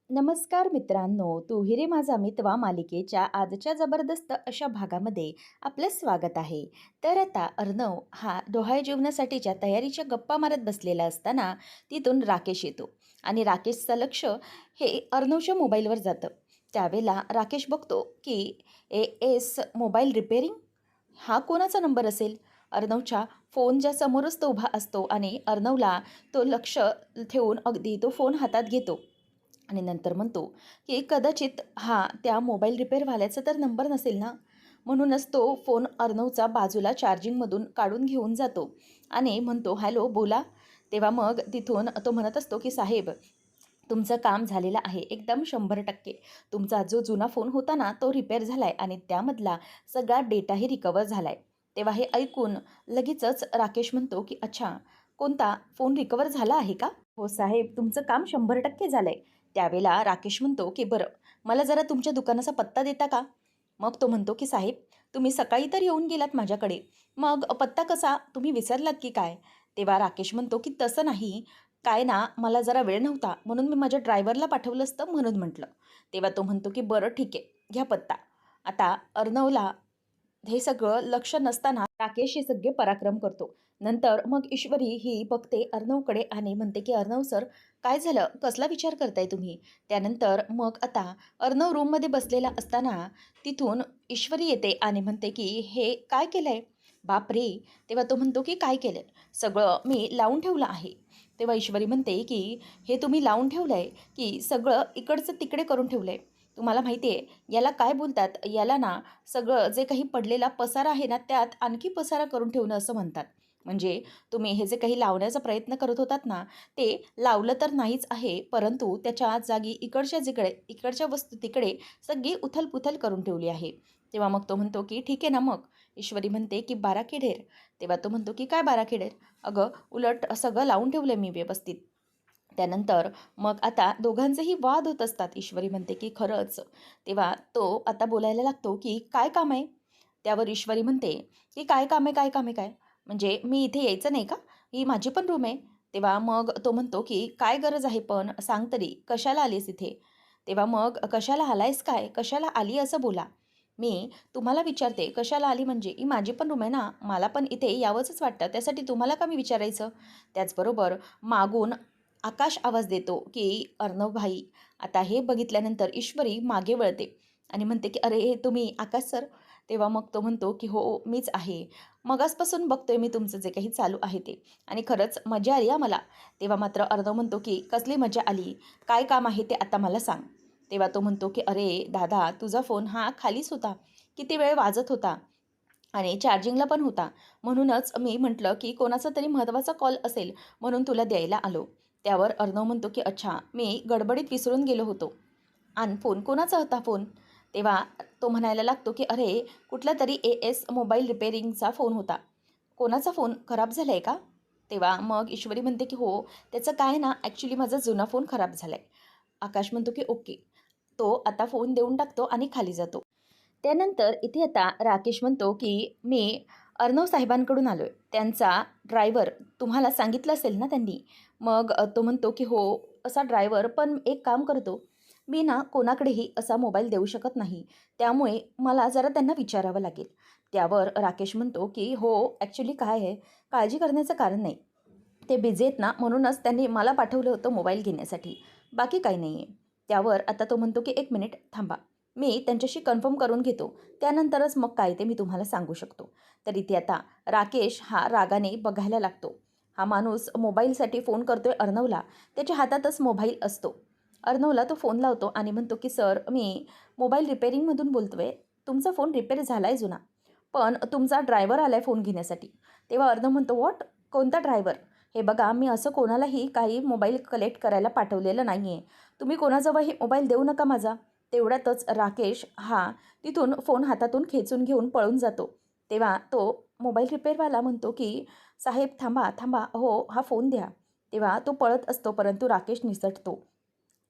नमस्कार मित्रांनो, तू ही रे माझा मितवा मालिकेच्या आजच्या जबरदस्त अशा भागामध्ये आपलं स्वागत आहे. तर आता अर्णव हा डोहाळे जेवणासाठीच्या तयारीच्या गप्पा मारत बसलेला असताना तिथून राकेश येतो आणि राकेशचं लक्ष हे अर्णवच्या मोबाईलवर जातं. त्यावेळेला राकेश बघतो की एस मोबाईल रिपेअरिंग हा कोणाचा नंबर असेल. अर्णवच्या फोनच्या समोरच तो उभा असतो आणि अर्णवला तो लक्ष ठेवून अगदी तो फोन हातात घेतो आणि नंतर म्हणतो की कदाचित हा त्या मोबाईल रिपेअरवाल्याचा तर नंबर नसेल ना. म्हणूनच तो फोन अर्णवचा बाजूला चार्जिंगमधून काढून घेऊन जातो आणि म्हणतो हॅलो बोला. तेव्हा मग तिथून तो म्हणत असतो की साहेब, तुमचं काम झालेलं आहे एकदम 100%. तुमचा जो जुना फोन होता ना तो रिपेअर झाला आहे आणि त्यामधला सगळा डेटाही रिकवर झाला आहे. तेव्हा हे ऐकून लगेचच राकेश म्हणतो की अच्छा, कोणता फोन रिकवर झाला आहे का? हो साहेब, तुमचं काम 100% झालं आहे. त्यावेळेला राकेश म्हणतो की बरं, मला जरा तुमच्या दुकानाचा पत्ता देता का? मग तो म्हणतो की साहेब, तुम्ही सकाळी तर येऊन गेलात माझ्याकडे, मग पत्ता कसा तुम्ही विसरलात की काय? तेव्हा राकेश म्हणतो की तसं नाही, काय ना मला जरा वेळ नव्हता म्हणून मी माझ्या ड्रायव्हरला पाठवलं असतं म्हणून म्हटलं. तेव्हा तो म्हणतो की बरं ठीक आहे, घ्या पत्ता. आता अर्णवला हे सगळं लक्ष नसताना राकेश हे सगळे पराक्रम करतो. नंतर मग ईश्वरी ही बघते अर्णवकडे आणि म्हणते की अर्णव सर, काय झालं, कसला विचार करताय तुम्ही? त्यानंतर मग आता अर्णव रूममध्ये बसलेला असताना तिथून ईश्वरी येते आणि म्हणते की हे काय केलंय? बाप रे. तेव्हा तो म्हणतो की काय केलंय? सगळं मी लावून ठेवलं आहे. तेव्हा ईश्वरी म्हणते की हे तुम्ही लावून ठेवलंय की सगळं इकडचं तिकडे करून ठेवलंय? तुम्हाला माहिती आहे याला काय बोलतात? याला ना सगळं जे काही पडलेला पसारा आहे ना, त्यात आणखी पसारा करून ठेवणं असं म्हणतात. म्हणजे तुम्ही हे जे काही लावण्याचा प्रयत्न करत होतात ना, ते लावलं तर नाहीच आहे, परंतु त्याच्या जागी इकडच्या जिकडे इकडच्या वस्तू तिकडे सगळी उथल-पुथल करून ठेवली आहे. तेव्हा मग तो म्हणतो की ठीक आहे ना मग. ईश्वरी म्हणते की 12 की ढेर. तेव्हा तो म्हणतो की काय 12 की ढेर? अगं, उलट सगळं लावून ठेवलंय मी व्यवस्थित. त्यानंतर मग आता दोघांचेही वाद होत असतात. ईश्वरी म्हणते की खरंच. तेव्हा तो आता बोलायला लागतो की काय काम आहे? त्यावर ईश्वरी म्हणते की काय काम आहे, काय काम आहे काय? म्हणजे मी इथे यायचं नाही का? ही माझी पण रूम आहे. तेव्हा मग तो म्हणतो की काय गरज आहे पण सांग तरी, कशाला आलीस इथे? तेव्हा मग कशाला आलायस काय? कशाला आली असं बोला. मी तुम्हाला विचारते कशाला आली म्हणजे ही माझी पण रूम आहे ना, मला पण इथे यावंसंच वाटतं, त्यासाठी तुम्हाला का मी विचारायचं? त्याचबरोबर मागून आकाश आवाज देतो की अर्णव भाई. आता हे बघितल्यानंतर ईश्वरी मागे वळते आणि म्हणते की अरे तुम्ही आकाश सर? तेव्हा मग तो म्हणतो की हो मीच आहे. मगासपासून बघतोय मी तुमचं जे काही चालू आहे ते आणि खरंच मजा आली मला. तेव्हा मात्र अर्णव म्हणतो की कसली मजा आली? काय काम आहे ते आता मला सांग. तेव्हा तो म्हणतो की अरे दादा, तुझा फोन हा खालीच होता. किती वेळ वाजत होता आणि चार्जिंगला पण होता. म्हणूनच मी म्हटलं की कोणाचा तरी महत्त्वाचा कॉल असेल म्हणून तुला द्यायला आलो. त्यावर अर्णव म्हणतो की अच्छा, मी गडबडीत विसरून गेलो होतो. आणि फोन कोणाचा होता फोन? तेव्हा तो म्हणायला लागतो की अरे, कुठला तरी एस मोबाईल रिपेअरिंगचा फोन होता. कोणाचा फोन खराब झाला आहे का? तेव्हा मग ईश्वरी म्हणते की हो, त्याचं काय ना ॲक्च्युली माझा जुना फोन खराब झाला आहे. आकाश म्हणतो की ओके. तो आता फोन देऊन टाकतो आणि खाली जातो. त्यानंतर इथे आता राकेश म्हणतो की मी अर्णव साहेबांकडून आलो आहे. त्यांचा ड्रायव्हर तुम्हाला सांगितलं असेल ना त्यांनी. मग तो म्हणतो की हो, असा ड्रायव्हर पण एक काम करतो. मी ना कोणाकडेही असा मोबाईल देऊ शकत नाही. त्यामुळे मला जरा त्यांना विचारावं लागेल. त्यावर राकेश म्हणतो की हो, ॲक्च्युली काय आहे, काळजी करण्याचं कारण नाही. ते बिझी आहेत ना, म्हणूनच त्यांनी मला पाठवलं होतं मोबाईल घेण्यासाठी. बाकी काही नाही आहे. त्यावर आता तो म्हणतो की 1 मिनिट थांबा. मी त्यांच्याशी कन्फर्म करून घेतो. त्यानंतरच मग काय ते मी तुम्हाला सांगू शकतो. तर इथे आता राकेश हा रागाने बघायला लागतो. हा माणूस मोबाईलसाठी फोन करतोय अर्णवला. त्याच्या हातातच मोबाईल असतो. अर्णवला तो फोन लावतो आणि म्हणतो की सर, मी मोबाईल रिपेअरिंगमधून बोलतोय. तुमचा फोन रिपेअर झाला आहे जुना. पण तुमचा ड्रायव्हर आला आहे फोन घेण्यासाठी. तेव्हा अर्णव म्हणतो व्हॉट? कोणता ड्रायव्हर? हे बघा, मी असं कोणालाही काही मोबाईल कलेक्ट करायला पाठवलेलं नाही आहे. तुम्ही कोणाजवळही मोबाईल देऊ नका माझा. तेवढ्यातच राकेश हा तिथून फोन हातातून खेचून घेऊन पळून जातो. तेव्हा तो मोबाईल रिपेअरवाला म्हणतो की साहेब थांबा, थांबा. हो, हा फोन द्या. तेव्हा तो पळत असतो परंतु राकेश निसटतो.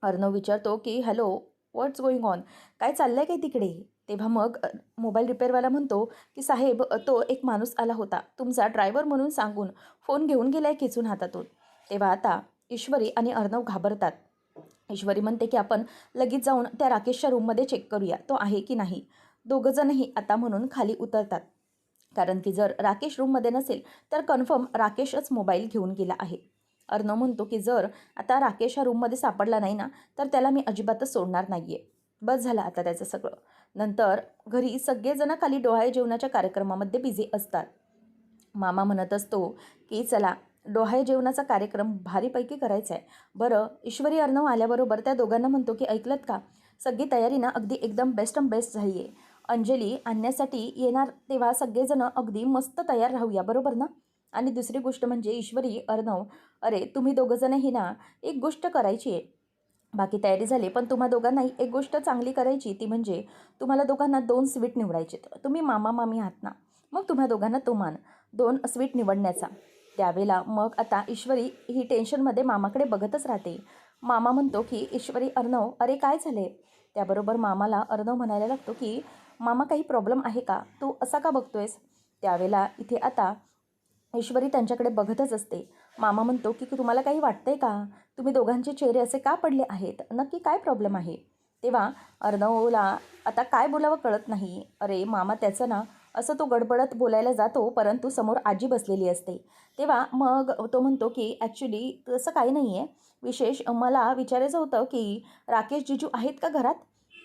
अर्णव विचारतो की हॅलो, व्हॉट्स गोइंग ऑन? काय चाललं आहे काय तिकडे? तेव्हा मग मोबाईल रिपेअरवाला म्हणतो की साहेब, तो एक माणूस आला होता. तुमचा ड्रायव्हर म्हणून सांगून फोन घेऊन गेलाय खेचून हातातून. तेव्हा आता ईश्वरी आणि अर्णव घाबरतात. ईश्वरी म्हणते की आपण लगेच जाऊन त्या राकेशच्या रूममध्ये चेक करूया, तो आहे की नाही. दोघंजणही आता म्हणून खाली उतरतात. कारण की जर राकेश रूममध्ये नसेल तर कन्फर्म राकेशच मोबाईल घेऊन गेला आहे. अर्णव म्हणतो की जर आता राकेश हा रूममध्ये सापडला नाही ना, तर त्याला मी अजिबातच सोडणार नाही आहे. बस झालं आता त्याचं सगळं. नंतर घरी सगळेजण खाली डोहाळे जेवणाच्या कार्यक्रमामध्ये बिझी असतात. मामा म्हणत असतो की चला डोहाळे जेवणाचा कार्यक्रम भारीपैकी करायचा आहे. बरं, ईश्वरी अर्णव आल्याबरोबर त्या दोघांना म्हणतो की ऐकलत का, सगळी तयारी ना अगदी एकदम बेस्ट झाली आहे. अंजली आणण्यासाठी येणार तेव्हा सगळेजण अगदी मस्त तयार राहूया, बरोबर ना. आणि दुसरी गोष्ट म्हणजे ईश्वरी, अर्णव, अरे तुम्ही दोघंजणही ना एक गोष्ट करायची आहे. बाकी तयारी झाली, पण तुम्हा दोघांनाही एक गोष्ट चांगली करायची, ती म्हणजे तुम्हाला दोघांना 2 स्वीट निवडायचे. तुम्ही मामा मामी आहात ना, मग तुम्हा दोघांना तो मान 2 स्वीट निवडण्याचा. त्यावेळेला मग आता ईश्वरी ही टेन्शनमध्ये मामाकडे बघतच राहते. मामा म्हणतो की ईश्वरी, अर्णव, अरे काय झाले. त्याबरोबर मामाला अर्णव म्हणायला लागतो की मामा काही प्रॉब्लेम आहे का, तू असा का बघतोयस. त्यावेळेला इथे आता ईश्वरी त्यांच्याकडे बघतच असते. मामा म्हणतो की तुम्हाला काही वाटतंय का, तुम्ही दोघांचे चेहरे असे का पडले आहेत, नक्की काय प्रॉब्लेम आहे. तेव्हा अर्णवला आता काय बोलावं कळत नाही. अरे मामा त्याचं ना असं तो गडबडत बोलायला जातो, परंतु समोर आजी बसलेली असते. तेव्हा मग तो म्हणतो की ॲक्च्युली तसं काही नाही आहे विशेष, मला विचारायचं होतं की राकेश जीजू आहेत का घरात.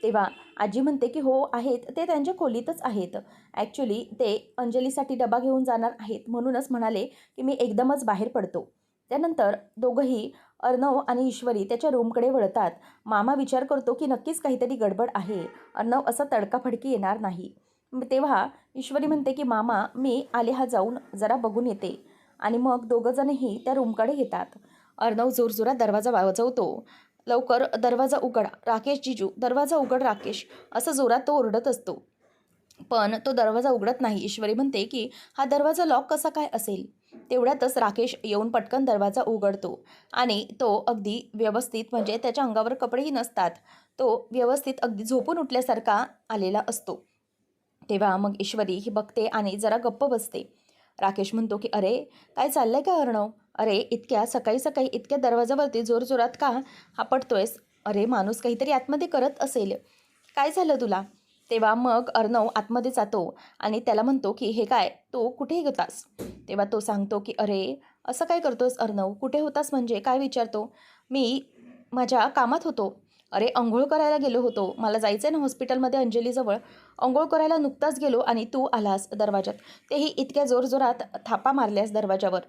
तेव्हा आजी म्हणते की हो आहेत, ते त्यांच्या खोलीतच आहेत. ॲक्च्युली ते अंजलीसाठी डबा घेऊन जाणार आहेत, म्हणूनच म्हणाले की मी एकदमच बाहेर पडतो. त्यानंतर दोघंही अर्णव आणि ईश्वरी त्याच्या रूमकडे वळतात. मामा विचार करतो की नक्कीच काहीतरी गडबड आहे, अर्णव असा तडकाफडकी येणार नाही. तेव्हा ईश्वरी म्हणते की मामा मी आले हा जाऊन जरा बघून येते. आणि मग दोघंजणही त्या रूमकडे येतात. अर्णव जोरजोरात दरवाजा वाजवतो. लवकर दरवाजा उघडा राकेश जीजू, दरवाजा उघड राकेश, असं जोरात तो ओरडत असतो. पण तो दरवाजा उघडत नाही. ईश्वरी म्हणते की हा दरवाजा लॉक कसा काय असेल. तेवढ्यातच राकेश येऊन पटकन दरवाजा उघडतो आणि तो अगदी व्यवस्थित, म्हणजे त्याच्या अंगावर कपडेही नसतात, तो व्यवस्थित अगदी झोपून उठल्यासारखा आलेला असतो. तेव्हा मग ईश्वरी ही बघते आणि जरा गप्प बसते. राकेश म्हणतो की अरे काय चाललंय का अर्णव, अरे इतक्या सकाळी सकाळी इतक्या दरवाजावरती जोरजोरात का आपटतोयस. अरे माणूस काहीतरी आतमध्ये करत असेल, काय झालं तुला. तेव्हा मग अर्णव आतमध्ये जातो आणि त्याला म्हणतो की हे काय, तू कुठे होतास. तेव्हा तो सांगतो की अरे असं काय करतोस अर्णव, कुठे होतास म्हणजे काय विचारतो. मी माझ्या कामात होतो. अरे अंघोळ करायला गेलो होतो, मला जायचं आहे ना हॉस्पिटलमध्ये अंजलीजवळ. अंघोळ करायला नुकताच गेलो आणि तू आलास दरवाजात, तेही इतक्या जोरजोरात थापा मारल्यास दरवाजावर.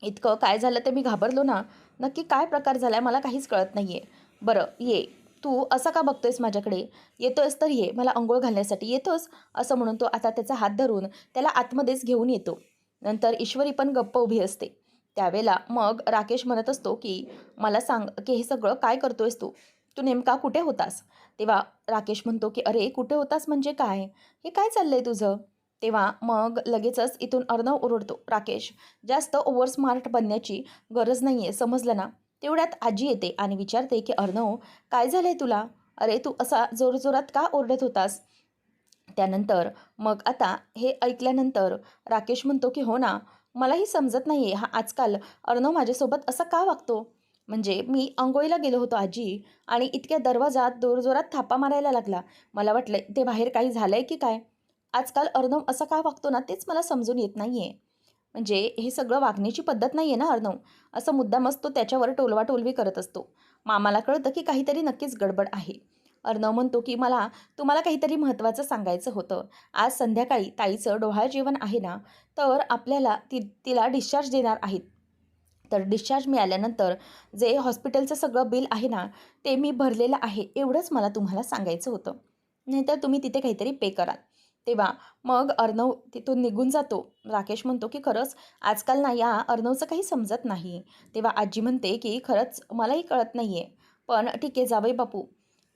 इतकं काय झालं ते मी घाबरलो ना. नक्की काय प्रकार झाला आहे मला काहीच कळत नाही आहे. बरं ये, तू असं का बघतोयस माझ्याकडे, येतोयस तर ये, मला अंघोळ घालण्यासाठी येतोस. असं म्हणून तो आता त्याचा हात धरून त्याला आतमध्येच घेऊन येतो. नंतर ईश्वरी पण गप्प उभी असते. त्यावेळेला मग राकेश म्हणत असतो की मला सांग की हे सगळं काय करतोयस तू, तू नेमका कुठे होतास. तेव्हा राकेश म्हणतो की अरे कुठे होतास म्हणजे काय, हे काय चाललंय तुझं. तेव्हा मग लगेचच इथून अर्णव ओरडतो, राकेश जास्त ओव्हर स्मार्ट बनण्याची गरज नाही आहे, समजलं ना. तेवढ्यात आजी येते आणि विचारते की अर्णव काय झालं आहे तुला, अरे तू असा जोरजोरात का ओरडत होतास. त्यानंतर मग आता हे ऐकल्यानंतर राकेश म्हणतो की हो ना, मलाही समजत नाही आहे हा आजकाल अर्णव माझ्यासोबत असा का वागतो. म्हणजे मी अंघोळीला गेलो होतो आजी, आणि इतक्या दरवाजात जोरजोरात थापा मारायला लागला. मला वाटलं ते बाहेर काही झालं आहे की काय. आजकाल अर्णव असा का वागतो ना, तेच मला समजून येत नाही आहे. म्हणजे हे सगळं वागण्याची पद्धत नाही आहे ना अर्णव, असं मुद्दामच तो त्याच्यावर टोलवाटोलवी करत असतो. मामाला कळतं की काहीतरी नक्कीच गडबड आहे. अर्णव म्हणतो की मला तुम्हाला काहीतरी महत्त्वाचं सांगायचं होतं. आज संध्याकाळी ताईचं डोहाळे जेवण आहे ना, तर आपल्याला तिला डिस्चार्ज देणार आहेत. तर डिस्चार्ज मिळाल्यानंतर जे हॉस्पिटलचं सगळं बिल आहे ना, ते मी भरलेलं आहे, एवढंच मला तुम्हाला सांगायचं होतं. नाहीतर तुम्ही तिथे काहीतरी पे कराल. तेव्हा मग अर्णव तिथून निघून जातो. राकेश म्हणतो की खरंच आजकाल ना या अर्णवचं काही समजत नाही. तेव्हा आजी म्हणते की खरंच मलाही कळत नाही आहे, पण ठीक आहे जावई बापू.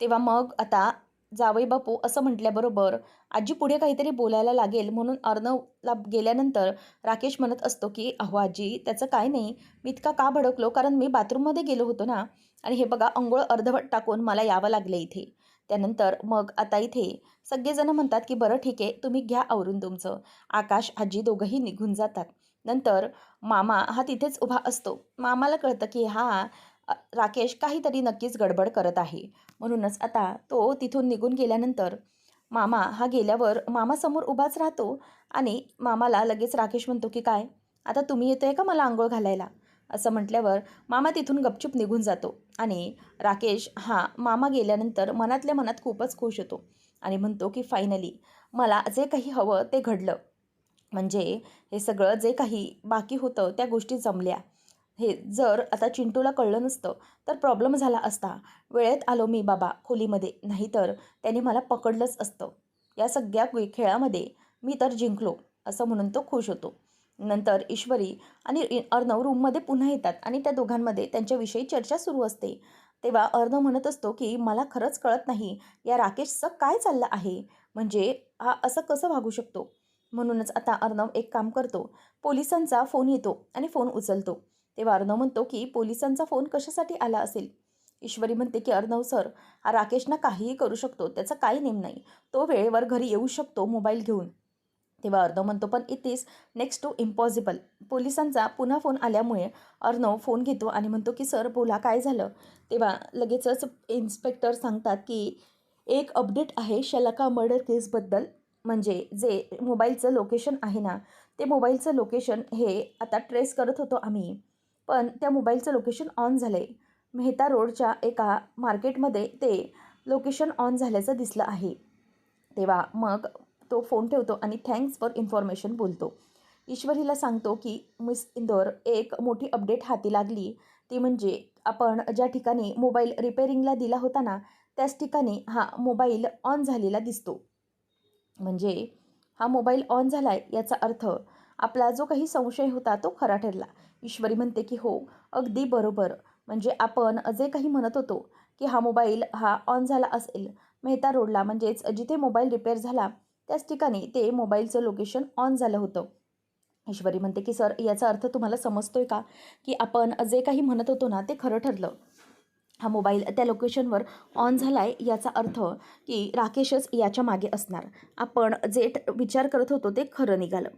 तेव्हा मग आता जावई बापू असं म्हटल्याबरोबर आजी पुढे काहीतरी बोलायला लागेल, म्हणून अर्णवला गेल्यानंतर राकेश म्हणत असतो की अहो आजी त्याचं काय नाही, मी इतका का भडकलो, कारण मी बाथरूममध्ये गेलो होतो ना, आणि हे बघा अंघोळ अर्धवट टाकून मला यावं लागलं इथे. त्यानंतर मग आता इथे सगळेजण म्हणतात की बरं ठीक आहे, तुम्ही घ्या आवरून तुमचं. आकाश आजी दोघंही निघून जातात. नंतर मामा हा तिथेच उभा असतो. मामाला कळतं की हा राकेश काहीतरी नक्कीच गडबड करत आहे. म्हणूनच आता तो तिथून निघून गेल्यानंतर मामा हा गेल्यावर मामासमोर उभाच राहतो आणि मामाला लगेच राकेश म्हणतो की काय, आता तुम्ही येतोय का मला अंघोळ घालायला? असं म्हटल्यावर मामा तिथून गपचूप निघून जातो आणि राकेश हा मामा गेल्यानंतर मनातल्या मनात खूपच खुश होतो आणि म्हणतो की फायनली मला जे काही हवं ते घडलं. म्हणजे हे सगळं जे काही बाकी होतं त्या गोष्टी जमल्या. हे जर आता चिंटूला कळलं नसतं तर प्रॉब्लेम झाला असता. वेळेत आलो मी बाबा खोलीमध्ये, नाहीतर त्याने मला पकडलंच असतं. या सगळ्या खेळामध्ये मी तर जिंकलो, असं म्हणून तो खुश होतो. नंतर ईश्वरी आणि अर्णव रूममध्ये पुन्हा येतात आणि त्या दोघांमध्ये त्यांच्याविषयी चर्चा सुरू असते. तेव्हा अर्णव म्हणत असतो की मला खरंच कळत नाही या राकेशचं काय चाललं आहे. म्हणजे हा असं कसं वागू शकतो. म्हणूनच आता अर्णव एक काम करतो, पोलिसांचा फोन येतो आणि फोन उचलतो. तेव्हा अर्णव म्हणतो की पोलिसांचा फोन कशासाठी आला असेल. ईश्वरी म्हणते की अर्णव सर, हा राकेश ना काहीही करू शकतो, त्याचा काही नेम नाही. तो वेळेवर घरी येऊ शकतो मोबाईल घेऊन. तेव्हा अर्णव म्हणतो पण it is next to impossible. पोलिसांचा पुन्हा फोन आल्यामुळे अर्णव फोन घेतो आणि म्हणतो की सर बोला काय झालं. तेव्हा लगेचच इन्स्पेक्टर सांगतात की एक अपडेट आहे शलाका मर्डर केसबद्दल. म्हणजे जे मोबाईलचं लोकेशन आहे ना, ते मोबाईलचं लोकेशन हे आता ट्रेस करत होतो आम्ही. पण त्या मोबाईलचं लोकेशन ऑन झालं आहे. मेहता रोडच्या एका मार्केटमध्ये ते लोकेशन ऑन झाल्याचं दिसलं आहे. तेव्हा मग तो फोन ठेवतो आणि थँक्स फॉर इन्फॉर्मेशन बोलतो. ईश्वरीला सांगतो की मिस इंदोर एक मोठी अपडेट हाती लागली. ती म्हणजे आपण ज्या ठिकाणी मोबाईल रिपेअरिंगला दिला होता ना, त्याच ठिकाणी हा मोबाईल ऑन झालेला दिसतो. म्हणजे हा मोबाईल ऑन झाला आहे याचा अर्थ आपला जो काही संशय होता तो खरा ठरला. ईश्वरी म्हणते की हो, अगदी बरोबर. म्हणजे आपण जे काही म्हणत होतो की हा मोबाईल हा ऑन झाला असेल मेहता रोडला, म्हणजेच जिथे मोबाईल रिपेअर झाला त्याच ठिकाणी ते मोबाईलचं लोकेशन ऑन झालं होतं. ईश्वरी म्हणते की सर याचा अर्थ तुम्हाला समजतोय का, की आपण जे काही म्हणत होतो ना ते खरं ठरलं. हा मोबाईल त्या लोकेशनवर ऑन झाला आहे याचा अर्थ की राकेशच याच्या मागे असणार. आपण जे विचार करत होतो ते खरं निघालं.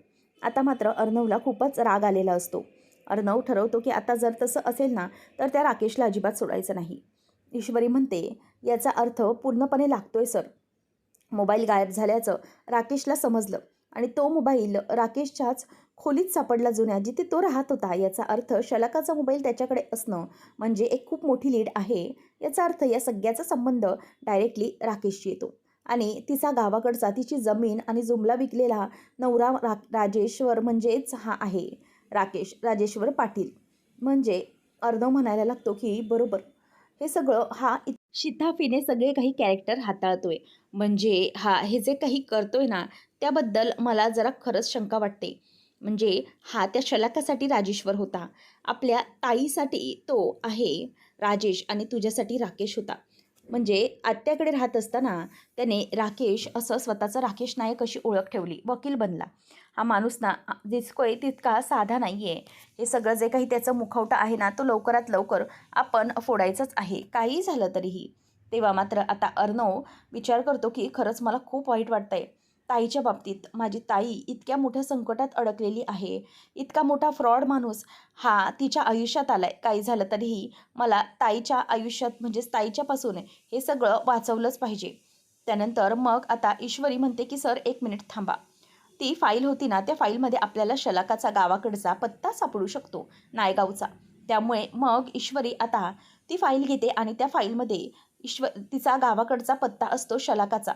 आता मात्र अर्णवला खूपच राग आलेला असतो. अर्णव ठरवतो की आता जर तसं असेल ना तर त्या राकेशला अजिबात सोडायचं नाही. ईश्वरी म्हणते याचा अर्थ पूर्णपणे लागतोय सर. मोबाईल गायब झाल्याचं राकेशला समजलं आणि तो मोबाईल राकेशच्याच खोलीत सापडला जुन्या जिथे तो राहत होता. याचा अर्थ शलाकाचा मोबाईल त्याच्याकडे असणं म्हणजे एक खूप मोठी लीड आहे. याचा अर्थ या सगळ्याचा संबंध डायरेक्टली राकेशशी येतो आणि तिचा गावाकडचा तिची जमीन आणि जुमला विकलेला नवरा राजेश्वर म्हणजेच हा आहे राकेश राजेश्वर पाटील. म्हणजे अर्णव म्हणायला लागतो की बरोबर हे सगळं हा शिताफीने सगळे काही कॅरेक्टर हाताळतोय. म्हणजे हा हे जे काही करतोय ना त्याबद्दल मला जरा खरंच शंका वाटते. म्हणजे हा त्या शलाकासाठी राजेश्वर होता, आपल्या ताईसाठी तो आहे राजेश आणि तुझ्यासाठी राकेश होता. म्हणजे आत्याकडे राहत असताना त्याने राकेश असं स्वतःचा राकेश नायक अशी ओळख ठेवली, वकील बनला. हा माणूस ना दिसतोय तितका साधा नाही आहे. हे सगळं जे काही त्याचं मुखवटा आहे ना तो लवकरात लवकर आपण फोडायचंच आहे, काहीही झालं तरीही. तेव्हा मात्र आता अर्णव विचार करतो की खरंच मला खूप वाईट वाटतंय ताईच्या बाबतीत. माझी ताई इतक्या मोठ्या संकटात अडकलेली आहे, इतका मोठा फ्रॉड माणूस हा तिच्या आयुष्यात आलाय. काही झालं तरीही मला ताईच्या आयुष्यात म्हणजेच ताईच्यापासून हे सगळं वाचवलंच पाहिजे. त्यानंतर मग आता ईश्वरी म्हणते की सर एक मिनिट थांबा. ती फाईल होती ना त्या फाईलमध्ये आपल्याला शलाकाचा गावाकडचा पत्ता सापडू शकतो, नायगावचा. त्यामुळे मग ईश्वरी आता ती फाईल घेते आणि त्या फाईलमध्ये तिचा गावाकडचा पत्ता असतो शलाकाचा.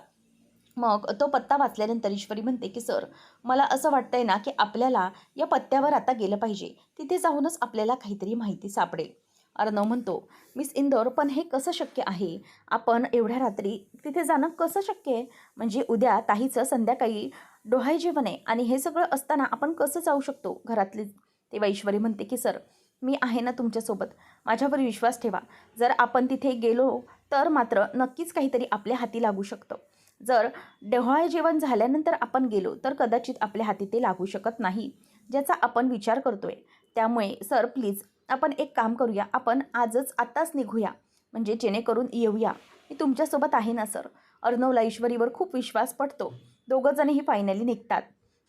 मग तो पत्ता वाचल्यानंतर ईश्वरी म्हणते की सर मला असं वाटतंय ना की आपल्याला या पत्त्यावर आता गेलं पाहिजे, तिथे जाऊनच आपल्याला काहीतरी माहिती सापडेल. अर्णव म्हणतो मिस इंदोर पण हे कसं शक्य आहे, आपण एवढ्या रात्री तिथे जाणं कसं शक्य आहे. म्हणजे उद्या ताईचं संध्याकाळी डोहाळे जेवण आहे आणि हे सगळं असताना आपण कसं जाऊ शकतो घरातले. तेव्हा ईश्वरी म्हणते की सर मी आहे ना तुमच्यासोबत, माझ्यावर विश्वास ठेवा. जर आपण तिथे गेलो तर मात्र नक्कीच काहीतरी आपल्या हाती लागू शकतं. जर डोहाळे जेवण झाल्यानंतर आपण गेलो तर कदाचित आपल्या हाती ते लागू शकत नाही ज्याचा आपण विचार करतोय. त्यामुळे सर प्लीज आपण एक काम करूया, आपण आत्ताच निघूया, म्हणजे जेणेकरून येऊया. मी तुमच्यासोबत आहे ना सर. अर्णवला ईश्वरीवर खूप विश्वास पटतो. दोघंजणही फायनली निघतात.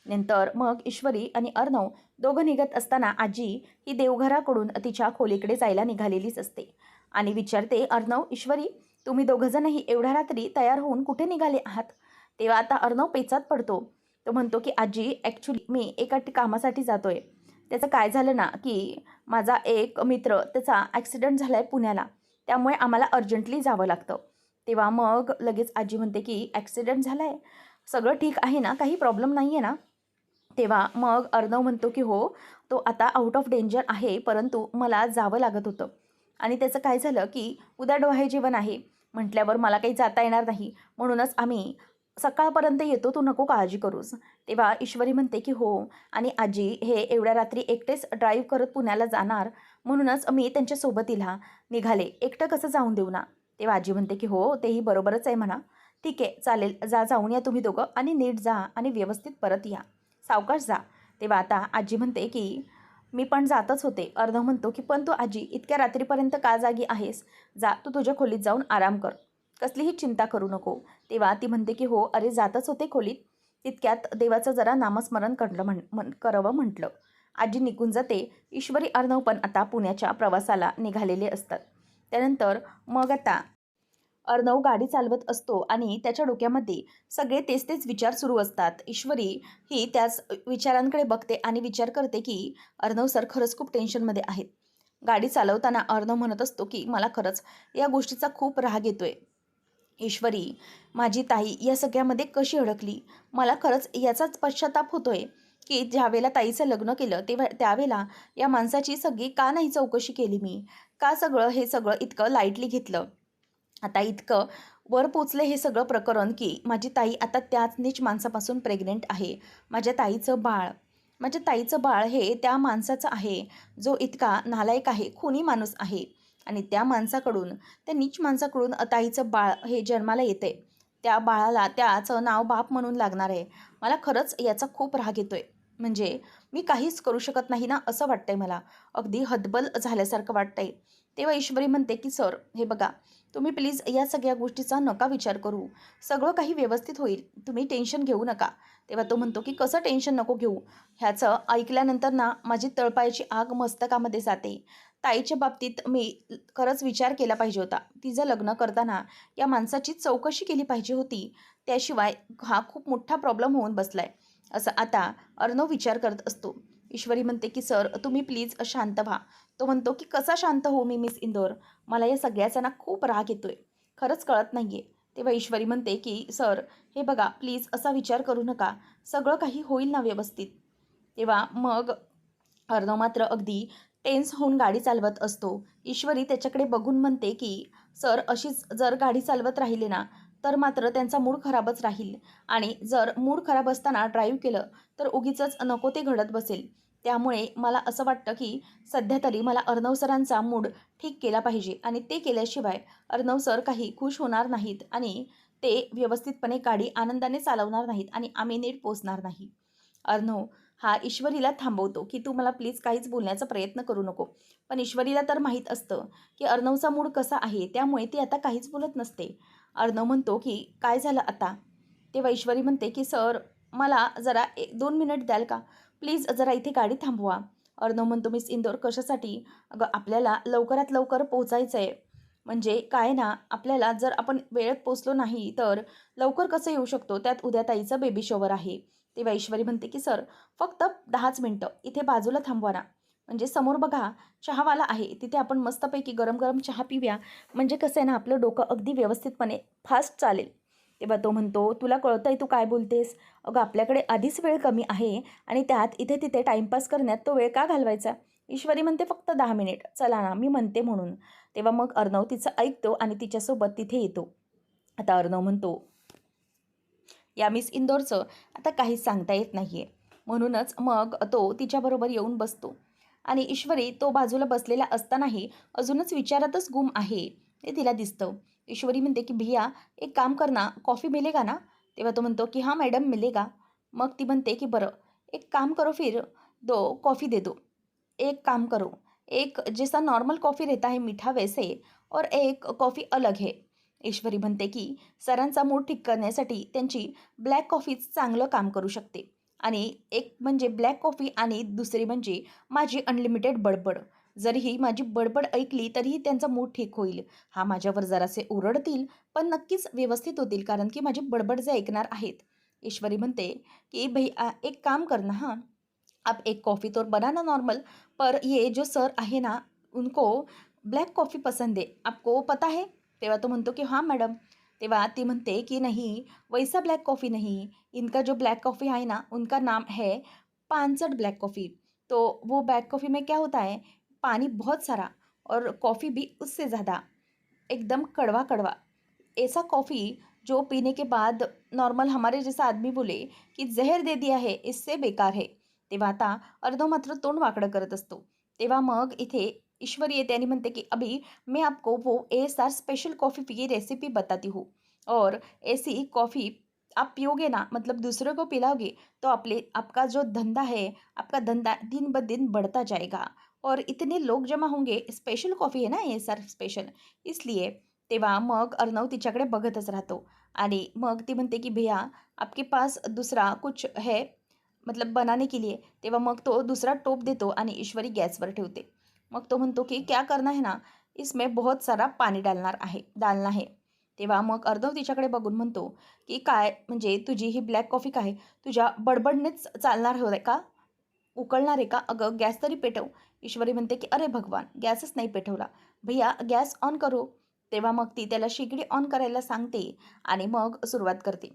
नंतर मग ईश्वरी आणि अर्णव दोघं निघत असताना आजी ही देवघराकडून तिच्या खोलीकडे जायला निघालेलीच असते आणि विचारते, अर्णव, ईश्वरी, तुम्ही दोघंजणही एवढ्या रात्री तयार होऊन कुठे निघाले आहात? तेव्हा आता अर्णव पेचात पडतो. तो म्हणतो की आजी, ॲक्च्युली मी एका कामासाठी जातोय. त्याचं काय झालं ना, की माझा एक मित्र त्याचा ॲक्सिडेंट झाला आहे पुण्याला, त्यामुळे आम्हाला अर्जंटली जावं लागतं. तेव्हा मग लगेच आजी म्हणते की ॲक्सिडेंट झाला आहे, सगळं ठीक आहे ना, काही प्रॉब्लेम नाही आहे ना? तेव्हा मग अर्णव म्हणतो की हो, तो आता आउट ऑफ डेंजर आहे, परंतु मला जावं लागत होतं. आणि त्याचं काय झालं की उद्या डोहाळे जेवण आहे म्हटल्यावर मला काही जाता येणार नाही, म्हणूनच आम्ही सकाळपर्यंत येतो, तू नको काळजी करूस. तेव्हा ईश्वरी म्हणते की हो, आणि आजी हे एवढ्या रात्री एकटेच ड्राईव्ह करत पुण्याला जाणार, म्हणूनच मी त्यांच्यासोबत निघाले, एकटं कसं जाऊन देऊ ना. तेव्हा आजी म्हणते की हो, तेही बरोबरच आहे म्हणा. ठीक आहे, चालेल, जाऊन या तुम्ही दोघं, आणि नीट जा आणि व्यवस्थित परत या, सावकाश जा. तेव्हा आता आजी म्हणते की मी पण जातच होते. अर्णव म्हणतो की पण तू आजी इतक्या रात्रीपर्यंत का जागी आहेस? जा, तू तुझ्या खोलीत जाऊन आराम कर, कसलीही चिंता करू नको. तेव्हा ती म्हणते की हो, अरे जातच होते खोलीत, तितक्यात देवाचं जरा नामस्मरण करावं म्हटलं. आजी निघून जाते. ईश्वरी, अर्णव पण आता पुण्याच्या प्रवासाला निघालेले असतात. त्यानंतर मग आता अर्णव गाडी चालवत असतो आणि त्याच्या डोक्यामध्ये सगळे तेच तेच विचार सुरू असतात. ईश्वरी ही त्याच विचारांकडे बघते आणि विचार करते की अर्णव सर खरंच खूप टेन्शनमध्ये आहेत. गाडी चालवताना अर्णव म्हणत असतो की मला खरंच या गोष्टीचा खूप राग येतोय. ईश्वरी, माझी ताई या सगळ्यामध्ये कशी अडकली? मला खरंच याचाच पश्चाताप होतोय की ज्यावेळेला ताईचं लग्न केलं तेव्हा त्यावेळेला या माणसाची सगळी का नाही चौकशी केली मी? का हे सगळं इतकं लाईटली घेतलं? आता इतकं वर पोचलं हे सगळं प्रकरण की माझी ताई आता त्याच नीच माणसापासून प्रेग्नेंट आहे. माझ्या ताईचं बाळ हे त्या माणसाचं आहे, जो इतका नालायक आहे, खूनी माणूस आहे. आणि त्या माणसाकडून, त्या नीच माणसाकडून ताईचं बाळ हे जन्माला येते. त्या बाळाला त्याचं नाव बाप म्हणून लागणार आहे. मला खरंच याचा खूप राग येतोय. म्हणजे मी काहीच करू शकत नाही ना, असं वाटतंय मला. अगदी हतबल झाल्यासारखं वाटतंय. तेव्हा ईश्वरी म्हणते की सर, हे बघा, तुम्ही प्लीज या सगळ्या गोष्टीचा नका विचार करू. सगळं काही व्यवस्थित होईल. तुम्ही टेन्शन घेऊ नका. तेव्हा तो म्हणतो की कसं टेन्शन नको घेऊ? ह्याचं ऐकल्यानंतर ना माझी तळपायाची आग मस्तकामध्ये जाते. ताईच्या बाबतीत मी खरंच विचार केला पाहिजे होता. तिचं लग्न करताना या माणसाची चौकशी केली पाहिजे होती. त्याशिवाय हा खूप मोठा प्रॉब्लेम होऊन बसलाय, असं आता अर्णव विचार करत असतो. ईश्वरी म्हणते की सर, तुम्ही प्लीज शांत व्हा. तो म्हणतो की कसा शांत होऊ मी मिस इंदोर? मला या सगळ्याचा ना खूप राग येतोय. खरंच कळत नाहीये. तेव्हा ईश्वरी म्हणते की सर, हे बघा, प्लीज असा विचार करू नका. सगळं काही होईल ना व्यवस्थित. तेव्हा मग अर्णव मात्र अगदी टेन्स होऊन गाडी चालवत असतो. ईश्वरी त्याच्याकडे बघून म्हणते की सर, अशीच जर गाडी चालवत राहिले ना तर मात्र त्यांचा मूड खराबच राहील, आणि जर मूड खराब असताना ड्राईव्ह केलं तर उगीचच नको ते घडत बसेल. त्यामुळे मला असं वाटतं की सध्या तरी मला अर्णव सरांचा मूड ठीक केला पाहिजे, आणि ते केल्याशिवाय अर्णव सर काही खुश होणार नाहीत आणि ते व्यवस्थितपणे गाडी आनंदाने चालवणार नाहीत आणि आम्ही नीट पोचणार नाही. अर्णव हा ईश्वरीला थांबवतो की तू मला प्लीज काहीच बोलण्याचा प्रयत्न करू नको. पण ईश्वरीला तर माहीत असतं की अर्णवचा मूड कसा आहे, त्यामुळे ती आता काहीच बोलत नसते. अर्णव म्हणतो की काय झालं आता? तेव्हा ईश्वरी म्हणते की सर, मला जरा 2 मिनिट द्याल का? प्लीज जरा इथे गाडी थांबवा. अर्णव म्हणतो, मिस इंदोर, कशासाठी? अगं, आपल्याला लवकरात लवकर पोचायचं आहे. म्हणजे काय ना, आपल्याला जर आपण वेळेत पोचलो नाही तर लवकर कसं येऊ शकतो? त्यात उद्या ताईचं बेबी शॉवर आहे. तेव्हा ईश्वरी म्हणते की सर, फक्त 10च मिनटं इथे बाजूला थांबवा ना. म्हणजे समोर बघा, चहावाला आहे, तिथे आपण मस्तपैकी गरम गरम चहा पिऊया. म्हणजे कसं आहे ना, आपलं डोकं अगदी व्यवस्थितपणे फास्ट चालेल. तेव्हा तो म्हणतो, तुला कळतंय तू काय बोलतेस? अगं, आपल्याकडे आधीच वेळ कमी आहे आणि त्यात इथे तिथे टाईमपास करण्यात तो वेळ का घालवायचा? ईश्वरी म्हणते फक्त 10 मिनिट, चला ना, मी म्हणते म्हणून. तेव्हा मग अर्णव तिचं ऐकतो आणि तिच्यासोबत तिथे येतो. आता अर्णव म्हणतो, या मिस इंदोरचं आता काहीच सांगता येत नाही आहे. म्हणूनच मग तो तिच्याबरोबर येऊन बसतो आणि ईश्वरी तो बाजूला बसलेला असतानाही अजूनच विचारातच गुम आहे हे तिला दिसतं. ईश्वरी म्हणते की भैया, एक काम कर ना, कॉफी मिलेगा ना? तेव्हा तो म्हणतो की हाँ मैडम, मिलेगा. मग ती म्हणते की बरं, एक काम करो, फिर दो कॉफ़ी दे दो. एक काम करो, एक जैसा नॉर्मल कॉफ़ी रहता है मीठा, वैसे, और एक कॉफ़ी अलग है. ईश्वरी म्हणते की सरांचा मूड ठीक करण्यासाठी त्यांची ब्लॅक कॉफीच चांगलं काम करू शकते. आणि एक म्हणजे ब्लॅक कॉफी आणि दुसरी म्हणजे माझी अनलिमिटेड बडबड. जरीही माझी बडबड ऐकली तरीही त्यांचा मूड ठीक होईल. हा माझ्यावर जरासे ओरडतील, पण नक्कीच व्यवस्थित होतील कारण की माझी बडबड जे ऐकणार आहेत. ईश्वरी म्हणते, की एक काम कर ना हां, आप एक कॉफ़ी तो बनाना नॉर्मल, पर ये जो सर आहे ना, उनको ब्लॅक कॉफ़ी पसंद है, आपको पता है? तेव्हा तो म्हणतो, की "हाँ मैडम." तेव्हा ती म्हणते, की "नहीं, वैसा ब्लैक कॉफ़ी नहीं, इनका जो ब्लैक कॉफ़ी है ना, उनका नाम है पानसठ ब्लैक कॉफ़ी। तो वो ब्लैक कॉफ़ी में क्या होता है, पानी बहुत सारा और कॉफ़ी भी उससे ज़्यादा, एकदम कड़वा-कड़वा। ऐसा कॉफ़ी जो पीने के बाद नॉर्मल हमारे जैसा आदमी बोले की जहर दे दिया है, इससे बेकार है." तेव्हा आता अर्धव मात्र तोंड वाकडं करत असतो. तेव्हा मग इथे ईश्वरी येते आणि म्हणते की "अभी मैं आपको वो एएसआर स्पेशल कॉफ़ी की रेसिपी बताती हूँ और ऐसी कॉफ़ी आप पियोगे ना, मतलब दूसरों को पिलाओगे, तो आपका जो धंधा है, आपका धंधा दिन ब दिन बढ़ता जाएगा और इतने लोग जमा होंगे, स्पेशल कॉफ़ी है ना एएसआर स्पेशल, इसलिए." तेव्हा मग अर्णव तिच्याकडे बघतच राहतो आणि मग ती म्हणते की "भैया, आपके पास दूसरा कुछ है, मतलब बनाने के लिए?" तेव्हा मग तो दुसरा टोप देतो आणि ईश्वरी गॅसवर ठेवते. मग तो म्हणतो की "क्या करना है ना, इसमें बहुत सारा पानी डालना है." तेव्हा मग अर्णव तिच्याकडे बघून म्हणतो की "काय म्हणजे तुझी ही ब्लॅक कॉफी काय तुझ्या बडबडनेच चालणार होय का? उकळणार आहे का? अगं गॅस तरी पेटव." ईश्वरी म्हणते की "अरे भगवान! गॅसच नाही पेटवला. भैया गॅस ऑन करो." तेव्हा मग ती त्याला शेगडी ऑन करायला सांगते आणि मग सुरुवात करते.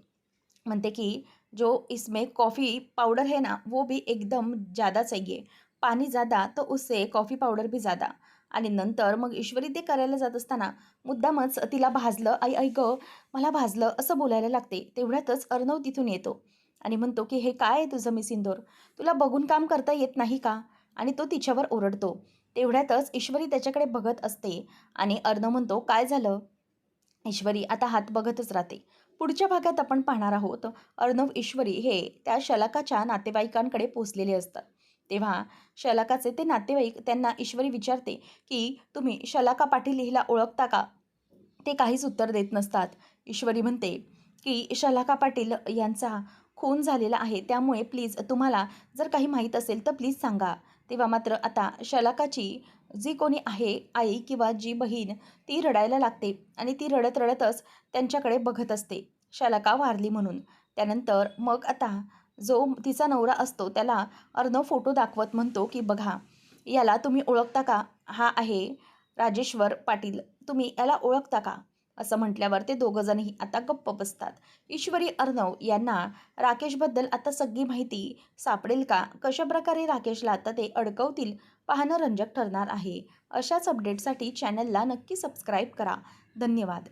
म्हणते की "जो इसमें कॉफ़ी पाउडर है ना, वो भी एकदम ज़्यादा चाहिए. पानी ज़्यादा तो उससे कॉफ़ी पाउडर भी ज़्यादा." आणि नंतर मग ईश्वरी ते करायला जात असताना मुद्दामच तिला भाजलं, "आई, आई गं, मला भाजलं," असं बोलायला लागते. तेवढ्यातच अर्णव तिथून येतो आणि म्हणतो की "हे काय आहे तुझं मिसिंदोर? तुला बघून काम करता येत नाही का?" आणि तो तिच्यावर ओरडतो. तेवढ्यातच ईश्वरी त्याच्याकडे बघत असते आणि अर्णव म्हणतो, "काय झालं?" ईश्वरी आता हात बघतच राहते. पुढच्या भागात आपण पाहणार आहोत, अर्णव ईश्वरी हे त्या शलाकाच्या नातेवाईकांकडे पोहोचलेले असतात. तेव्हा शलाकाचे ते नातेवाईक त्यांना ईश्वरी विचारते, की "तुम्ही शलाका पाटील हिला ओळखता का?" ते काहीच उत्तर देत नसतात. ईश्वरी म्हणते, की "शलाका पाटील यांचा खून झालेला आहे, त्यामुळे प्लीज तुम्हाला जर काही माहीत असेल तर प्लीज सांगा." तेव्हा मात्र आता शलाकाची जी कोणी आहे आई किंवा जी बहीण ती रडायला लागते आणि ती रडत-रडतच त्यांच्याकडे बघत असते. शलाका वारली म्हणून. त्यानंतर मग आता जो तिचा नवरा असतो त्याला अर्णव फोटो दाखवत म्हणतो, की "बघा, याला तुम्ही ओळखता का? हा आहे राजेश्वर पाटील. तुम्ही याला ओळखता का?" असं म्हटल्यावर ते दोघंजणही आता गप्प बसतात. ईश्वरी अर्णव यांना राकेशबद्दल आता सगळी माहिती सापडेल का? कशाप्रकारे राकेशला आता ते अडकवतील? पाहणं रंजक ठरणार आहे. अशाच अपडेटसाठी चॅनलला नक्की सबस्क्राईब करा. धन्यवाद.